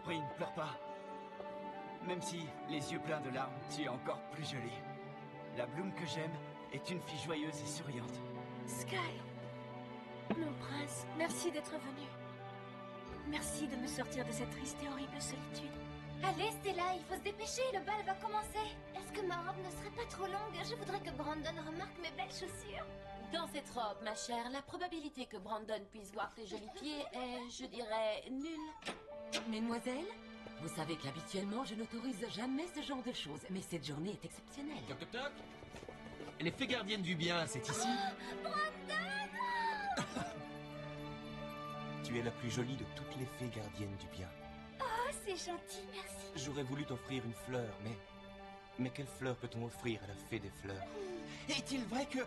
prie, ne pleure pas. Même si, les yeux pleins de larmes, tu es encore plus jolie. La Bloom que j'aime est une fille joyeuse et souriante. Sky, mon prince, merci d'être venu. Merci de me sortir de cette triste et horrible solitude. Allez, Stella, il faut se dépêcher, le bal va commencer. Est-ce que ma robe ne serait pas trop longue? Je voudrais que Brandon remarque mes belles chaussures. Dans cette robe, ma chère, la probabilité que Brandon puisse voir tes jolis pieds est, je dirais, nulle. Mesdemoiselles, vous savez qu'habituellement, je n'autorise jamais ce genre de choses, mais cette journée est exceptionnelle. Toc toc toc. Les fées gardiennes du bien, c'est ici? Tu es la plus jolie de toutes les fées gardiennes du bien. Oh, c'est gentil, merci. J'aurais voulu t'offrir une fleur, mais quelle fleur peut-on offrir à la fée des fleurs? Est-il vrai que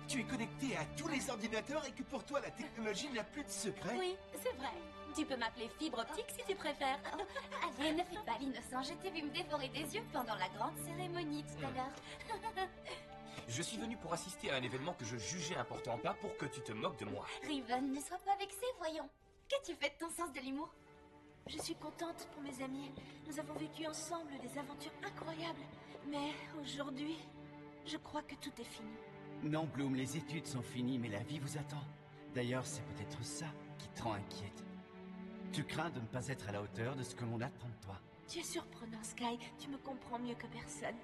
tu es connecté à tous les ordinateurs et que pour toi la technologie n'a plus de secret? Oui, c'est vrai. Tu peux m'appeler fibre optique si tu préfères. Allez, ne fais pas l'innocent, je t'ai vu me dévorer des yeux pendant la grande cérémonie tout à l'heure. Je suis venu pour assister à un événement que je jugeais important, pas pour que tu te moques de moi. Riven, ne sois pas vexé, voyons. Qu'as-tu fait de ton sens de l'humour? Je suis contente pour mes amis. Nous avons vécu ensemble des aventures incroyables. Mais aujourd'hui, je crois que tout est fini. Non, Bloom, les études sont finies, mais la vie vous attend. D'ailleurs, c'est peut-être ça qui te rend inquiète. Tu crains de ne pas être à la hauteur de ce que l'on attend de toi. Tu es surprenant, Sky. Tu me comprends mieux que personne.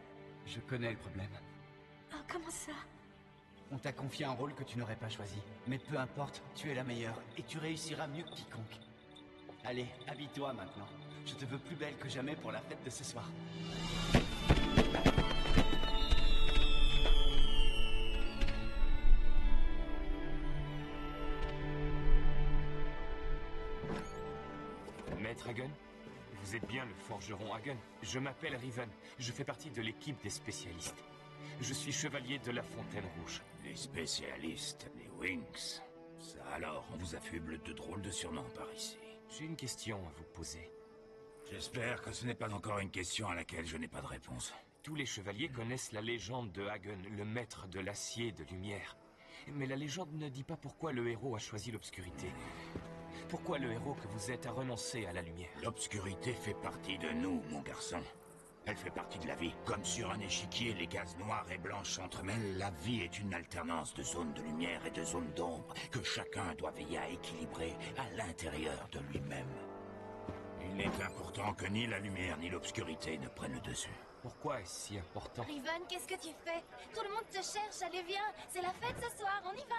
Je connais le problème. Oh, comment ça? On t'a confié un rôle que tu n'aurais pas choisi. Mais peu importe, tu es la meilleure, et tu réussiras mieux que quiconque. Allez, habille-toi maintenant. Je te veux plus belle que jamais pour la fête de ce soir. Maître Hagen, vous êtes bien le forgeron Hagen. Je m'appelle Riven. Je fais partie de l'équipe des spécialistes. Je suis chevalier de la Fontaine Rouge. Les spécialistes, les Winx. Ça alors, on vous affuble de drôles de surnoms par ici. J'ai une question à vous poser. J'espère que ce n'est pas encore une question à laquelle je n'ai pas de réponse. Tous les chevaliers connaissent la légende de Hagen, le maître de l'acier de lumière. Mais la légende ne dit pas pourquoi le héros a choisi l'obscurité. Pourquoi le héros que vous êtes a renoncé à la lumière? L'obscurité fait partie de nous, mon garçon. Elle fait partie de la vie. Comme sur un échiquier, les cases noires et blanches s'entremêlent, la vie est une alternance de zones de lumière et de zones d'ombre que chacun doit veiller à équilibrer à l'intérieur de lui-même. Il n'est important que ni la lumière ni l'obscurité ne prennent le dessus. Pourquoi est-ce si important? Riven, qu'est-ce que tu fais? Tout le monde te cherche, allez viens. C'est la fête ce soir, on y va.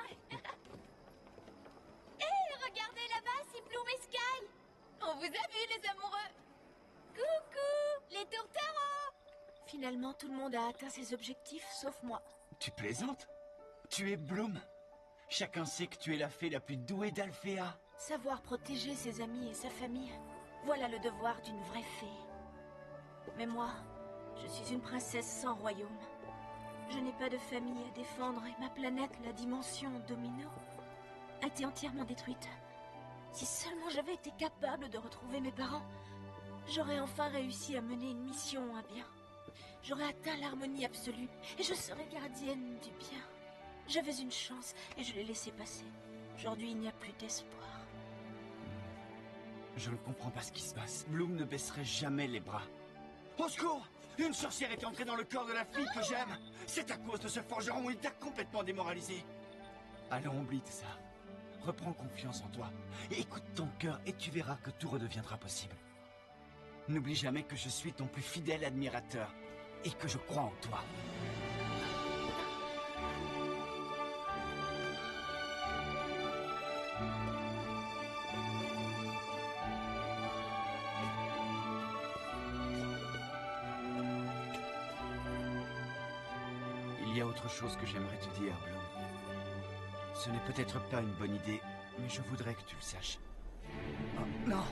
Hé, regardez là-bas, c'est Bloom et Sky. On vous a vu, les amoureux. Coucou, les tourtereaux. Finalement, tout le monde a atteint ses objectifs, sauf moi. Tu plaisantes? Tu es Bloom. Chacun sait que tu es la fée la plus douée d'Alphéa. Savoir protéger ses amis et sa famille, voilà le devoir d'une vraie fée. Mais moi, je suis une princesse sans royaume. Je n'ai pas de famille à défendre et ma planète, la dimension Domino, a été entièrement détruite. Si seulement j'avais été capable de retrouver mes parents, j'aurais enfin réussi à mener une mission à bien. J'aurais atteint l'harmonie absolue et je serais gardienne du bien. J'avais une chance et je l'ai laissée passer. Aujourd'hui, il n'y a plus d'espoir. Je ne comprends pas ce qui se passe. Bloom ne baisserait jamais les bras. Au secours! Une sorcière est entrée dans le corps de la fille que j'aime. C'est à cause de ce forgeron, il t'a complètement démoralisé. Allons, oublie tout ça. Reprends confiance en toi. Et écoute ton cœur et tu verras que tout redeviendra possible. N'oublie jamais que je suis ton plus fidèle admirateur et que je crois en toi. Il y a autre chose que j'aimerais te dire, Bloom. Ce n'est peut-être pas une bonne idée, mais je voudrais que tu le saches. Oh, non!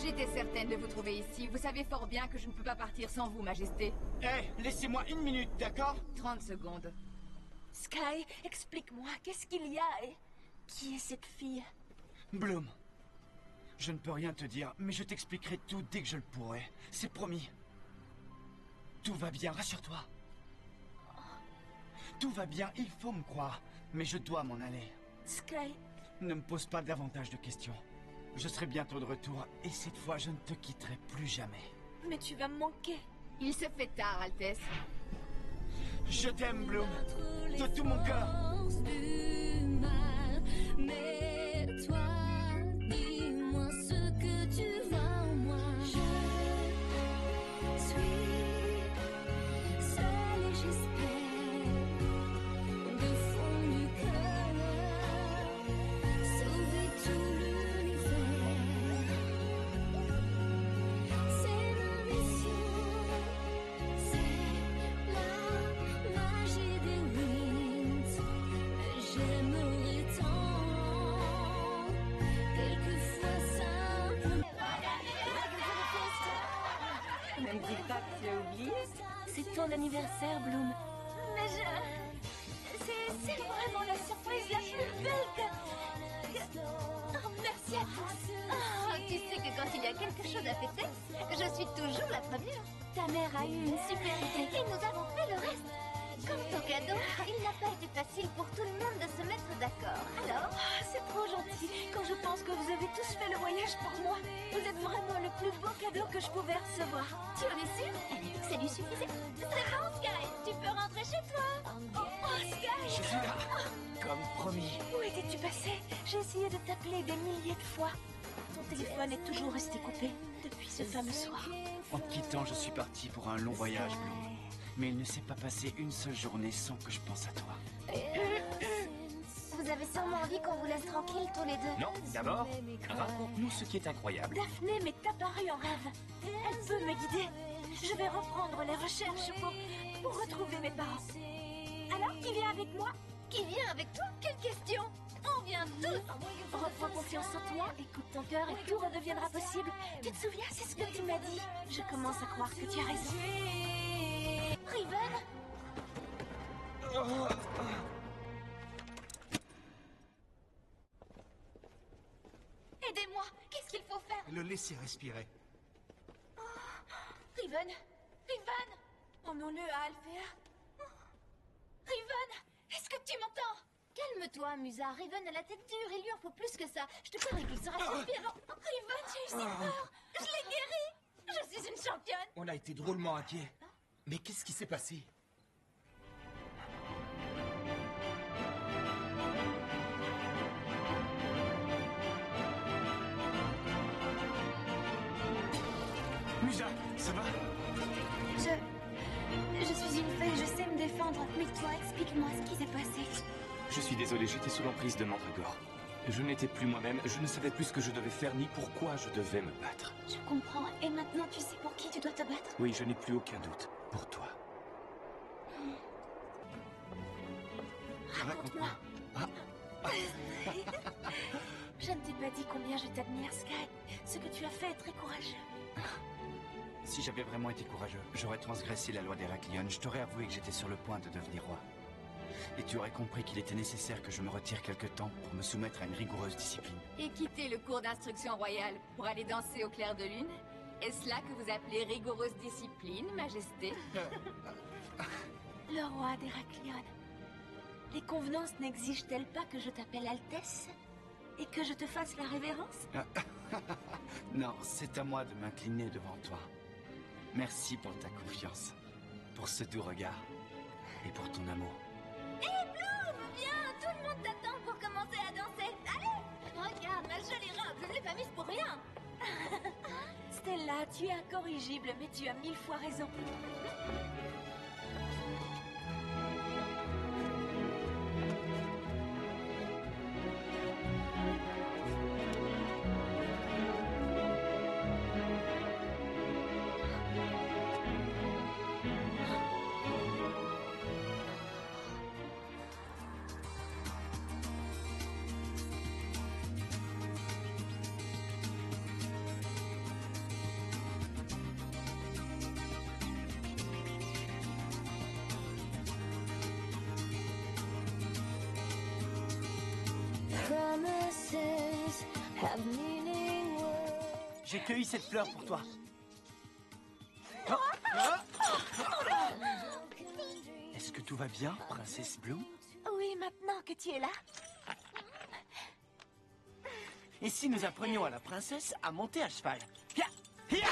J'étais certaine de vous trouver ici. Vous savez fort bien que je ne peux pas partir sans vous, Majesté. Hé, laissez-moi une minute, d'accord? 30 secondes. Sky, explique-moi, qu'est-ce qu'il y a et qui est cette fille? Bloom, je ne peux rien te dire, mais je t'expliquerai tout dès que je le pourrai. C'est promis. Tout va bien, rassure-toi. Tout va bien, il faut me croire. Mais je dois m'en aller. Sky, Ne me pose pas davantage de questions. Je serai bientôt de retour, et cette fois, je ne te quitterai plus jamais. mais tu vas me manquer. Il se fait tard, Altesse. Je t'aime, Bloom. De tout mon cœur. Du mal, mais toi, dis-moi ce que tu vois en moi. Je suis seule et j'espère, de fond du cœur, sauver tout l'univers. C'est ma mission, c'est la magie des Winds. J'aimerais tant, quelquefois simplement. Ne me dis pas que tu as oublié. C'est ton anniversaire, Bloom. Mais c'est vraiment la surprise la plus belle que... Oh, merci à tous. Oh, tu sais que quand il y a quelque chose à fêter, je suis toujours la première. Ta mère a eu une super idée. Et nous avons fait le reste. Comme ton cadeau, il n'a pas été facile pour tout le monde de se mettre d'accord. Alors, C'est trop gentil. Quand je pense que vous avez tous fait le voyage pour moi, vous êtes vraiment le plus beau cadeau que je pouvais recevoir. tu en es sûre? Ça lui suffisait. C'est bon, Sky. Tu peux rentrer chez toi. Oh, Sky! Je suis là, comme promis. Où étais-tu passé? J'ai essayé de t'appeler des milliers de fois. Ton téléphone est toujours resté coupé depuis ce fameux soir. En te quittant, je suis parti pour un long voyage, Bloom. Mais il ne s'est pas passé une seule journée sans que je pense à toi. Vous avez sûrement envie qu'on vous laisse tranquille tous les deux. Non, d'abord, raconte-nous ce qui est incroyable. Daphné m'est apparue en rêve. Elle peut me guider. Je vais reprendre les recherches pour retrouver mes parents. Alors, qui vient avec moi? Qui vient avec toi? Quelle question? On vient tous. Reprends confiance en toi, écoute ton cœur et tout redeviendra possible. Tu te souviens, c'est ce que tu m'as dit. Je commence à croire que tu as raison. Riven, aidez-moi. Qu'est-ce qu'il faut faire? Le laisser respirer. Riven, Riven, Emmenons-le à Alphéa. Riven, est-ce que tu m'entends? Calme-toi, Musa. Riven a la tête dure, il lui en faut plus que ça. Je te parie qu'il sera suffisant. Riven, j'ai eu si peur. Je l'ai guéri. Je suis une championne. On a été drôlement inquiets. Mais qu'est-ce qui s'est passé? Musa, ça va? Je suis une fée, je sais me défendre. Mais toi, explique-moi ce qui s'est passé. Je suis désolé, j'étais sous l'emprise de Mandragore. Je n'étais plus moi-même, je ne savais plus ce que je devais faire ni pourquoi je devais me battre. Je comprends. Et maintenant, tu sais pour qui tu dois te battre? Oui, je n'ai plus aucun doute. Pour toi. Raconte-moi. Je ne t'ai pas dit combien je t'admire, Sky. Ce que tu as fait est très courageux. Si j'avais vraiment été courageux, j'aurais transgressé la loi d'Héraclion. Je t'aurais avoué que j'étais sur le point de devenir roi. Et tu aurais compris qu'il était nécessaire que je me retire quelque temps pour me soumettre à une rigoureuse discipline. Et quitter le cours d'instruction royale pour aller danser au clair de lune? Est-ce là que vous appelez rigoureuse discipline, Majesté? Le roi d'Héraclion. Les convenances n'exigent-elles pas que je t'appelle Altesse? Et que je te fasse la révérence? Non, c'est à moi de m'incliner devant toi. Merci pour ta confiance, pour ce doux regard et pour ton amour. Hé, Bloom, viens, tout le monde t'attend pour commencer à danser. Allez, regarde ma jolie robe, je ne l'ai pas mise pour rien. Stella, tu es incorrigible, mais tu as 1000 fois raison. Promises have meaning words. J'ai cueilli cette fleur pour toi. Oh, oh, oh. Tout va bien, princesse Bloom? Oui, maintenant que tu es là. Et si nous apprenions à la princesse à monter à cheval? Hia! Hia!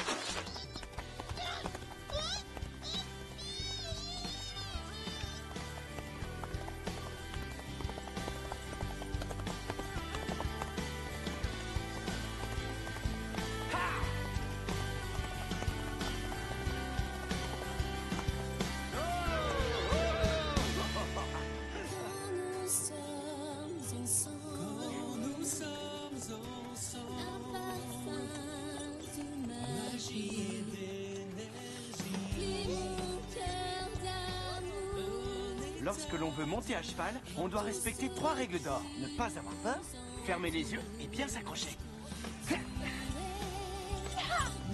Lorsque l'on veut monter à cheval, on doit respecter 3 règles d'or. Ne pas avoir peur, fermer les yeux et bien s'accrocher.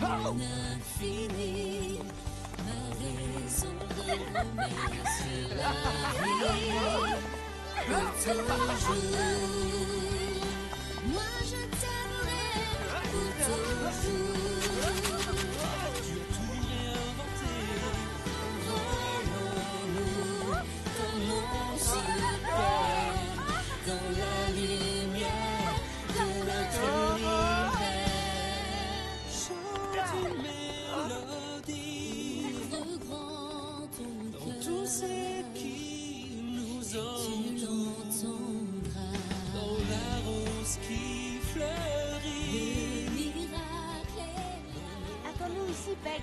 Oh! L'infini, ma raison de remettre sur la vie. Pour toujours, moi je t'aimerai pour toujours. Tu as tout réinventé. Volons-nous comme on se perd dans la lumière de notre univers. Chante une mélodie, ouvre grand ton cœur. Dans tout ce qui nous entoure, tu l'entendras. Dans la rose qui fleurit, le miracle est là. Attends-nous ici, Peg.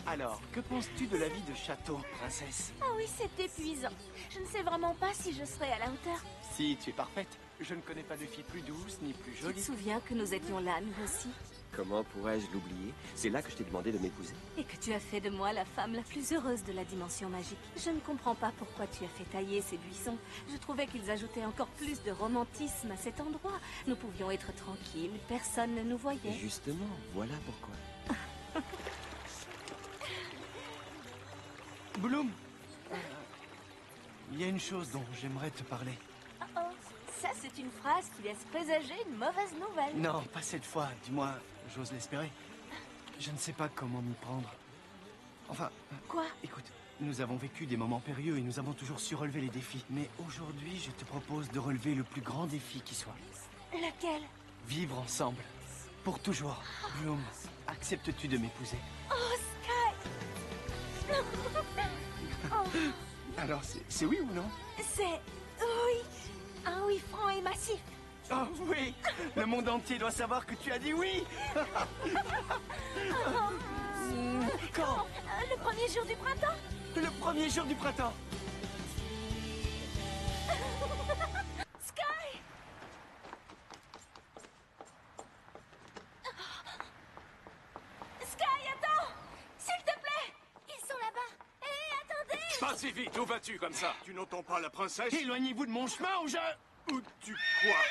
Alors, que penses-tu de la vie de château, princesse? Ah oui, c'est épuisant. Je ne sais vraiment pas si je serai à la hauteur. Si, tu es parfaite. Je ne connais pas de fille plus douce ni plus Tu te jolie. souviens que nous étions là, nous aussi? Comment pourrais-je l'oublier? C'est là que je t'ai demandé de m'épouser. Et que tu as fait de moi la femme la plus heureuse de la dimension magique. Je ne comprends pas pourquoi tu as fait tailler ces buissons. Je trouvais qu'ils ajoutaient encore plus de romantisme à cet endroit. Nous pouvions être tranquilles, personne ne nous voyait. Justement, voilà pourquoi. Bloom, il y a une chose dont j'aimerais te parler. Oh, ça c'est une phrase qui laisse présager une mauvaise nouvelle. Non, pas cette fois, du moins, j'ose l'espérer. Je ne sais pas comment m'y prendre. Enfin... Quoi? Écoute, nous avons vécu des moments périlleux et nous avons toujours su relever les défis. Mais aujourd'hui, je te propose de relever le plus grand défi qui soit. Lequel? Vivre ensemble. Pour toujours. Bloom, acceptes-tu de m'épouser? Oh, Sky! Oh, Alors, c'est oui ou non? c'est... oui. Un oui franc et massif. Oh oui! Le monde entier doit savoir que tu as dit oui! Quand? Le premier jour du printemps? Le premier jour du printemps! Sky! Sky, attends! S'il te plaît! Ils sont là-bas. Hé, attendez! Pas si vite, où vas-tu comme ça? Tu n'entends pas la princesse? Éloignez-vous de mon chemin ou je... Où tu crois?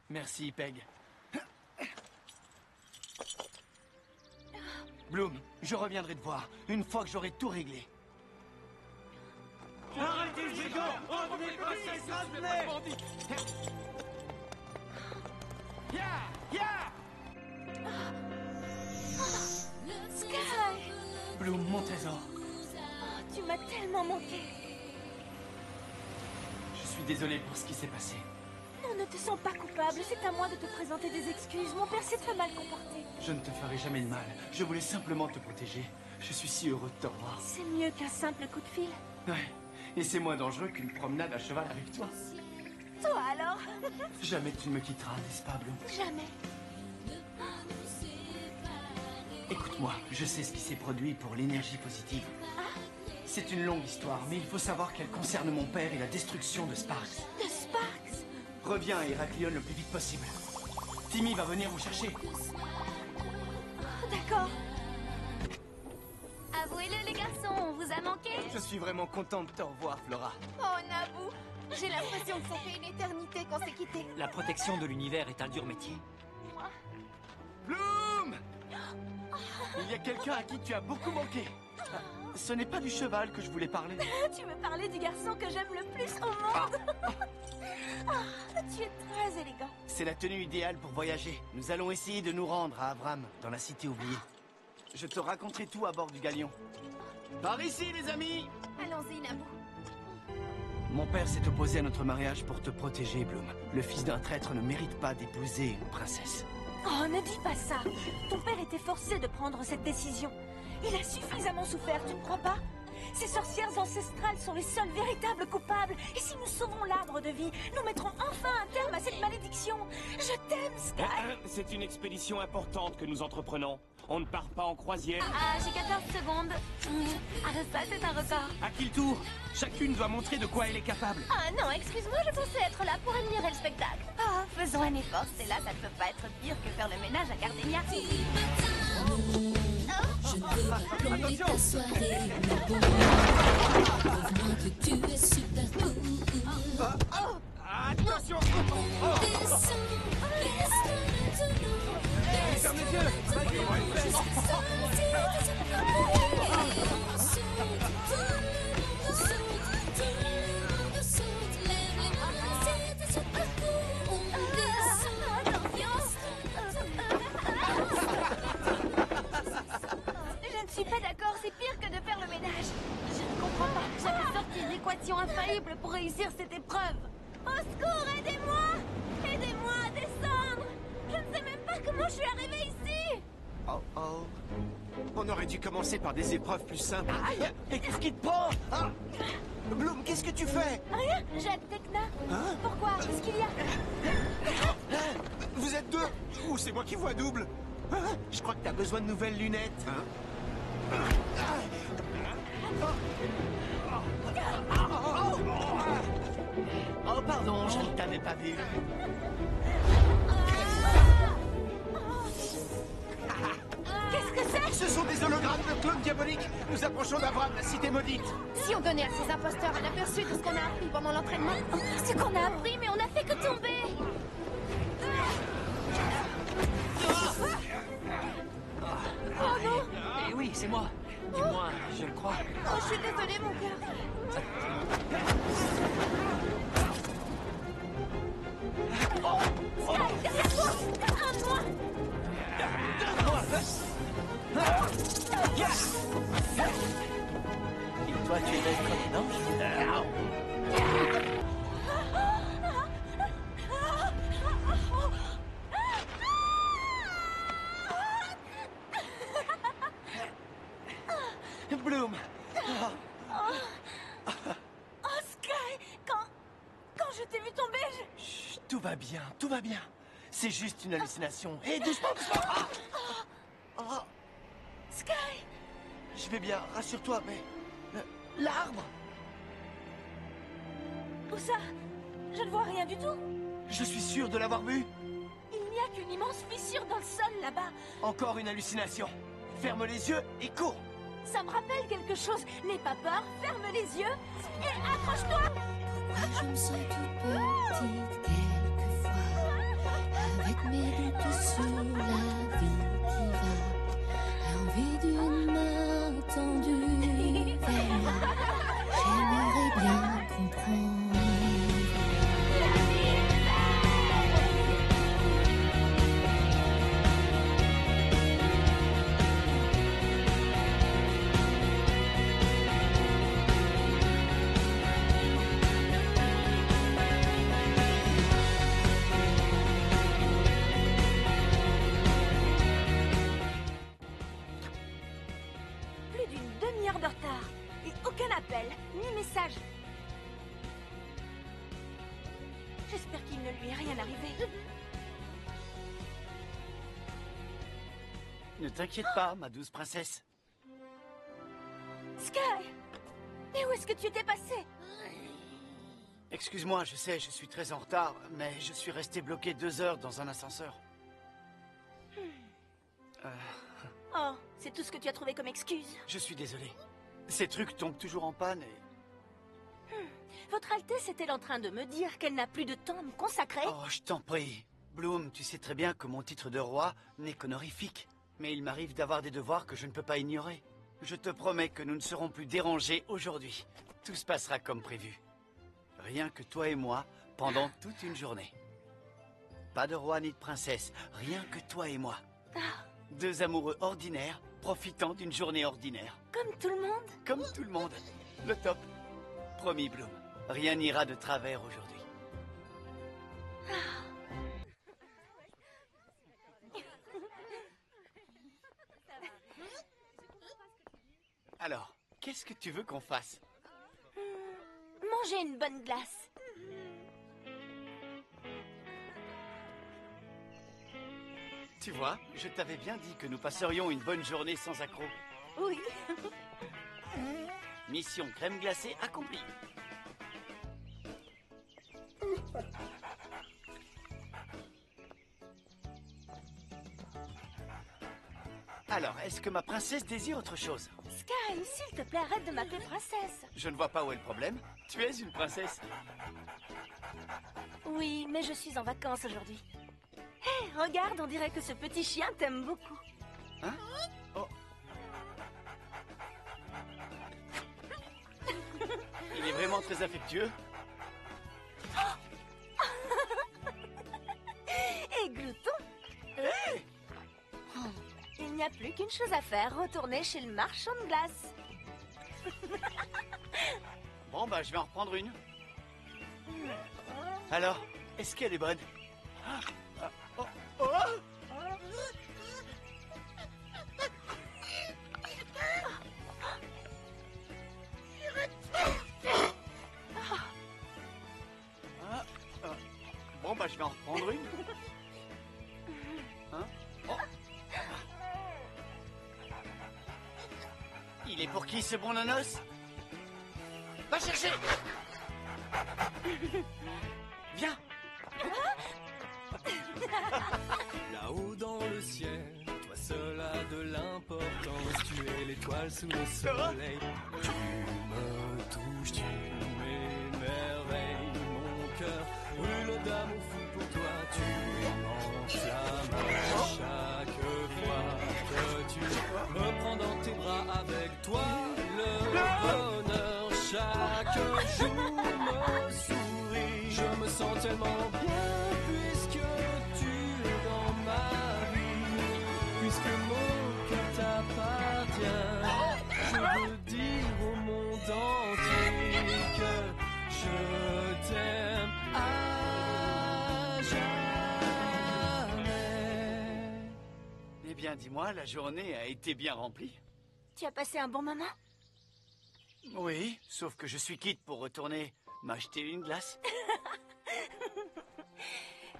Merci, Peg. Bloom, je reviendrai te voir, une fois que j'aurai tout réglé. Arrêtez le brigand! Revenez, princesse, revenez! Ya! Sky! Bloom, mon trésor. Oh, tu m'as tellement manqué. Je suis désolé pour ce qui s'est passé. Non, ne te sens pas coupable. C'est à moi de te présenter des excuses. Mon père s'est très mal comporté. Je ne te ferai jamais de mal. Je voulais simplement te protéger. Je suis si heureux de te revoir. C'est mieux qu'un simple coup de fil. Ouais. Et c'est moins dangereux qu'une promenade à cheval avec toi. Toi alors? Jamais tu ne me quitteras, n'est-ce pas, Bloom? Jamais. Écoute-moi, je sais ce qui s'est produit pour l'énergie positive. C'est une longue histoire, mais il faut savoir qu'elle concerne mon père et la destruction de Sparks. De Sparks? Reviens à Héraclion le plus vite possible. Timmy va venir vous chercher. Oh, d'accord. Avouez-le, les garçons, on vous a manqué. Je suis vraiment content de te revoir, Flora. Oh, Naboo, j'ai l'impression que ça fait une éternité qu'on s'est quittés. La protection de l'univers est un dur métier. Bloom! Il y a quelqu'un à qui tu as beaucoup manqué. Ce n'est pas du cheval que je voulais parler. Tu veux parler du garçon que j'aime le plus au monde. Tu es très élégant. C'est la tenue idéale pour voyager. Nous allons essayer de nous rendre à Avram, dans la cité oubliée. Je te raconterai tout à bord du galion. Par ici, les amis! Allons-y, Naboo. Mon père s'est opposé à notre mariage pour te protéger, Bloom. Le fils d'un traître ne mérite pas d'épouser une princesse. Oh, ne dis pas ça. Ton père était forcé de prendre cette décision. Il a suffisamment souffert, tu ne crois pas? Ces sorcières ancestrales sont les seuls véritables coupables. Et si nous sauvons l'arbre de vie, nous mettrons enfin un terme à cette malédiction. Je t'aime, Sky. C'est une expédition importante que nous entreprenons. On ne part pas en croisière. J'ai 14 secondes. Ça, c'est un record. À qui le tour? Chacune doit montrer de quoi elle est capable. Ah non, excuse-moi, je pensais être là pour admirer le spectacle. Faisons un effort, c'est là, ça ne peut pas être pire que faire le ménage à Gardenia. Je ne peux pas plomber ta soirée, mais bon, prouve-moi que tu es super cool. Attention! Ferme les yeux! Je ne suis pas d'accord, c'est pire que de faire le ménage. Je ne comprends pas. J'avais sorti une équation infaillible pour réussir cette épreuve. Au secours, aidez-moi! Aidez-moi à descendre! Je ne sais même pas comment je suis arrivée ici! Oh oh. On aurait dû commencer par des épreuves plus simples. Aïe! Et qu'est-ce qui te prend? Bloom, qu'est-ce que tu fais? Rien, j'aide Tekna. Pourquoi? Qu'est-ce qu'il y a? Vous êtes deux? Ou c'est moi qui vois double? Je crois que t'as besoin de nouvelles lunettes. Oh, pardon, je ne t'avais pas vu. Qu'est-ce que c'est? Ce sont des hologrammes de clones diaboliques. Nous approchons d'Avram, la cité maudite. Si on donnait à ces imposteurs un aperçu de ce qu'on a appris pendant l'entraînement. Ce qu'on a appris, mais on n'a fait que tomber. Oh non! Eh oui, c'est moi. Du moins, je le crois. Oh, je suis désolée, mon cœur. Sky, derrière toi! Un de moi! Et toi, tu es belle comme un ange? Bloom! Oh, Sky! Quand je t'ai vu tomber, Chut, tout va bien, tout va bien. C'est juste une hallucination. Hé, doucement, doucement! Sky! Je vais bien, rassure-toi, mais... L'arbre! Où ça? Je ne vois rien du tout. Je suis sûr de l'avoir vu. Il n'y a qu'une immense fissure dans le sol là-bas. Encore une hallucination. Ferme les yeux et cours. Ça me rappelle quelque chose. N'aie pas peur, ferme les yeux et accroche-toi. Je me sens toute petite quelquefois, avec mes doutes sur la vie qui va, l'envie d'une main tendue vers moi. J'aimerais bien comprendre. De retard. Et aucun appel, ni message. J'espère qu'il ne lui est rien arrivé. Ne t'inquiète pas, ma douce princesse. Sky! Et où est-ce que tu étais passé? Excuse-moi, je sais, je suis très en retard, mais je suis resté bloqué 2 heures dans un ascenseur. Oh, c'est tout ce que tu as trouvé comme excuse. Je suis désolé. Ces trucs tombent toujours en panne et... Votre Altesse est-elle en train de me dire qu'elle n'a plus de temps à me consacrer? Oh, je t'en prie. Bloom, tu sais très bien que mon titre de roi n'est qu'honorifique. Mais il m'arrive d'avoir des devoirs que je ne peux pas ignorer. Je te promets que nous ne serons plus dérangés aujourd'hui. Tout se passera comme prévu. Rien que toi et moi, pendant toute une journée. Pas de roi ni de princesse, rien que toi et moi. Deux amoureux ordinaires, profitant d'une journée ordinaire. Comme tout le monde? Comme tout le monde. Le top. Promis, Bloom. Rien n'ira de travers aujourd'hui. Alors, qu'est-ce que tu veux qu'on fasse? Manger une bonne glace. Tu vois, je t'avais bien dit que nous passerions une bonne journée sans accroc. Oui. Mission crème glacée accomplie. Alors, est-ce que ma princesse désire autre chose? Sky, s'il te plaît, arrête de m'appeler princesse. Je ne vois pas où est le problème. Tu es une princesse. Oui, mais je suis en vacances aujourd'hui. Hé, regarde, on dirait que ce petit chien t'aime beaucoup. Hein? Oh. Il est vraiment très affectueux. Et glouton. Il n'y a plus qu'une chose à faire, retourner chez le marchand de glace. Bon, bah, je vais en reprendre une. Alors, est-ce qu'elle est bonne? Oh, oh. Bon, bah, je vais en reprendre une. Hein? Oh. Il est pour qui, ce bon nonos? Va chercher! Viens! Là-haut dans le ciel, toi seul as de l'importance. Tu es l'étoile sous le soleil. Tu me touches, tu m'émerveilles. Mon cœur brûle d'amour fou pour toi. Tu m'enflammes chaque fois que tu me prends dans tes bras. Avec toi, le bonheur chaque jour me sourit. Je me sens tellement bien puisque tu es dans ma vie. Puisque mon cœur t'appartient, je veux dire au monde entier que je t'aime à jamais. Eh bien, dis-moi, la journée a été bien remplie? Tu as passé un bon moment? Oui, sauf que je suis quitte pour retourner m'acheter une glace.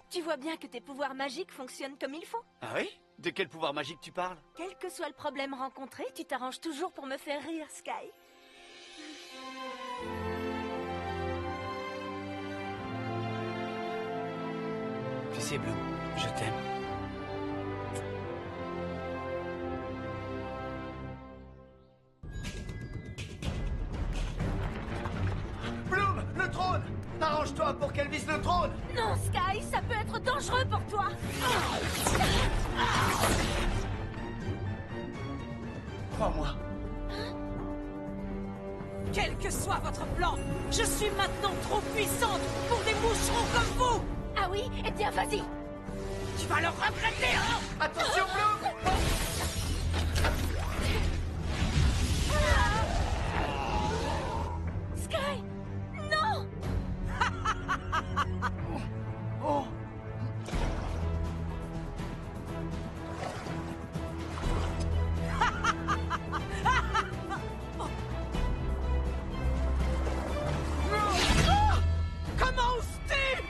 Tu vois bien que tes pouvoirs magiques fonctionnent comme il faut. Ah oui? De quel pouvoir magique tu parles? Quel que soit le problème rencontré, tu t'arranges toujours pour me faire rire, Sky. Tu sais, Bloom, je t'aime. Bloom, le trône! Arrange-toi pour qu'elle vise le trône! Non, Sky, ça peut être dangereux pour toi. Crois-moi. Quel que soit votre plan, je suis maintenant trop puissante pour des moucherons comme vous. Ah oui? Eh bien, vas-y. Tu vas le regretter, hein? Attention, Bloom! Sky! Non! Oh! Comment oses-tu?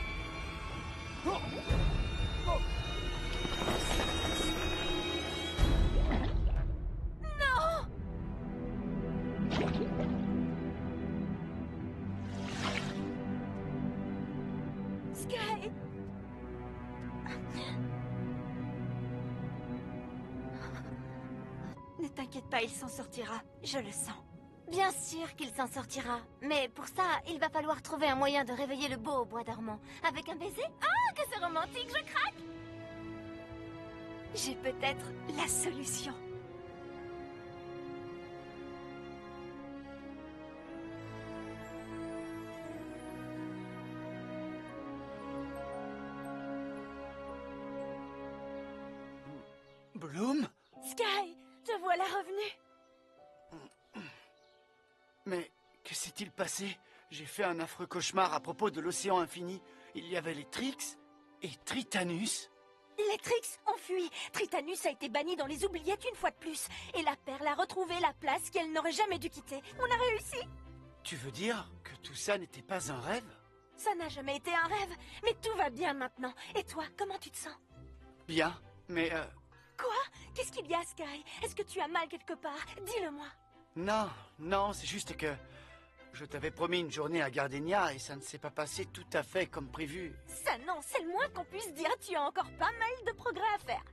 Non! Sky! Ne t'inquiète pas, il s'en sortira. Je le sens. Bien sûr qu'il s'en sortira. Mais pour ça, il va falloir trouver un moyen de réveiller le beau au bois dormant. Avec un baiser? Ah, que c'est romantique, je craque! J'ai peut-être la solution. Que s'est-il passé? J'ai fait un affreux cauchemar à propos de l'océan infini. Il y avait les Trix et Tritanus. Les Trix ont fui. Tritanus a été banni dans les oubliettes une fois de plus. Et la perle a retrouvé la place qu'elle n'aurait jamais dû quitter. On a réussi. Tu veux dire que tout ça n'était pas un rêve? Ça n'a jamais été un rêve. Mais tout va bien maintenant. Et toi, comment tu te sens? Bien, mais Quoi? Qu'est-ce qu'il y a, Sky? Est-ce que tu as mal quelque part? Dis-le-moi. Non, non, c'est juste que... Je t'avais promis une journée à Gardenia et ça ne s'est pas passé tout à fait comme prévu. Ça non, c'est le moins qu'on puisse dire. Tu as encore pas mal de progrès à faire.